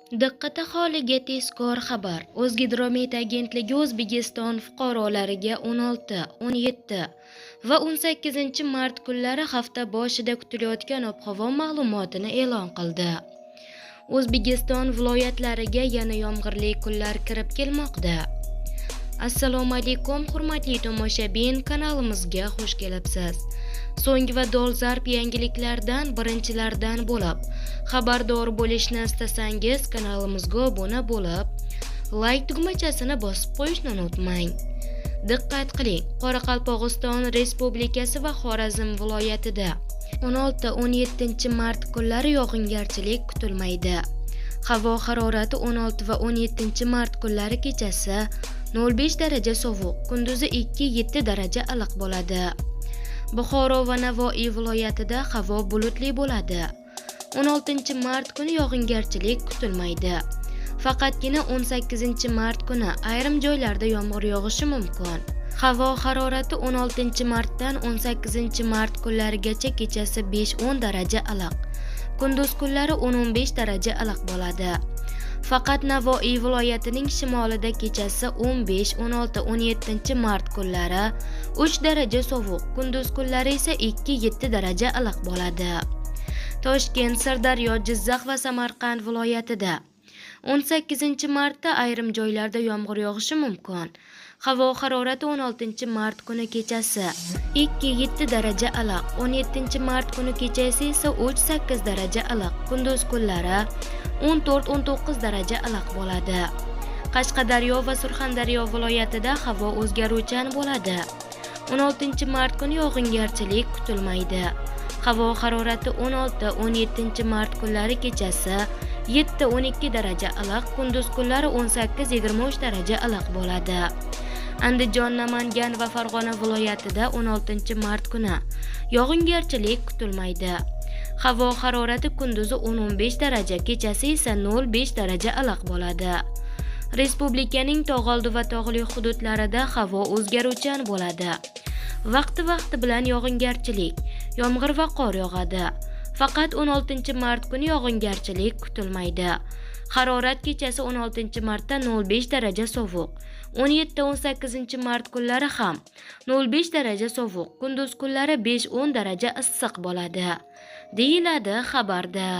Diqqat aholiga tezkor xabar. O'zgidromet agentligi O'zbekiston fuqarolariga 16, 17 va 18 mart kunlari hafta boshida kutilayotgan ob-havo ma'lumotini e'lon qildi. O'zbekiston viloyatlariga yana yomg'irli kunlar kirib kelmoqda. Assalomu alaykum hurmatli tomoshabin, kanalimizga xush kelibsiz. So'nggi va dolzarb yangiliklardan birinchilardan bo'lib xabardor bo'lishni istasangiz kanalimizga obuna bo'lib, like tugmachasini bosib qo'yishni unutmang. Diqqat qiling, Qoraqalpog'iston Respublikasi va Xorazm viloyatida 16-17 mart kunlari yog'ingarchilik kutilmaydi. Havo harorati 16 va 17 mart kunlari kechasi 0,5 daraja sovuq, kunduzi 2-7 daraja iliq bo'ladi. Buxoro va Navoiy viloyatida havo bulutli bo'ladi. 16 mart kuni yog'ingarchilik kutilmaydi. Faqatgina 18 mart kuni ayrim joylarda yomg'ir yog'ishi mumkin. Havo harorati 16 martdan 18 mart kunlarigacha kechasi 5-10 daraja iliq, kunduz kunlari 10-15 daraja iliq bo'ladi. Faqat Navoiy viloyatining shimolida kechasi 15, 16, 17 mart kunlari 3 daraja sovuq, kunduz kunlari esa 2-7 daraja iliq bo'ladi. Toshkent, Sirdaryo, Jizzax va Samarqand viloyatida 18 martda ayrim joylarda yomg'ir yog'ishi mumkin. Havo harorati 16 mart kuni kechasi 2-7 daraja iliq, 17 mart kuni kechasi esa 3-8 daraja iliq, kunduz kunlari 14-19 daraja iliq bo'ladi. Qashqadaryo va Surxondaryo viloyatida havo o'zgaruvchan bo'ladi. 16 mart kuni yog'ingarchilik kutilmaydi. Havo harorati 16-17 mart kunlari kechasi 7-12 daraja iliq, kunduz kunlari 18-23 daraja iliq bo'ladi. Andijon, Namangan va Farg'ona viloyatida 16 mart kuni yog'ingarchilik kutilmaydi. Havo harorati kunduzi 10-15 daraja, kechasi esa 0,5 daraja iliq bo'ladi. Respublikaning tog'oldi va tog'li hududlarida havo o'zgaruvchan bo'ladi. Vaqti bilan yog'ingarchilik, yomg'ir va qor yog'adi. Faqat 16 mart kuni yog'ingarchilik kutilmaydi. Harorat kechasi 16 martda 0,5 daraja sovuq, 17-18 mart kunlari ham 0,5 daraja sovuq, kunduz kunlari 5-10 daraja issiq bo'ladi, deyiladi xabarda.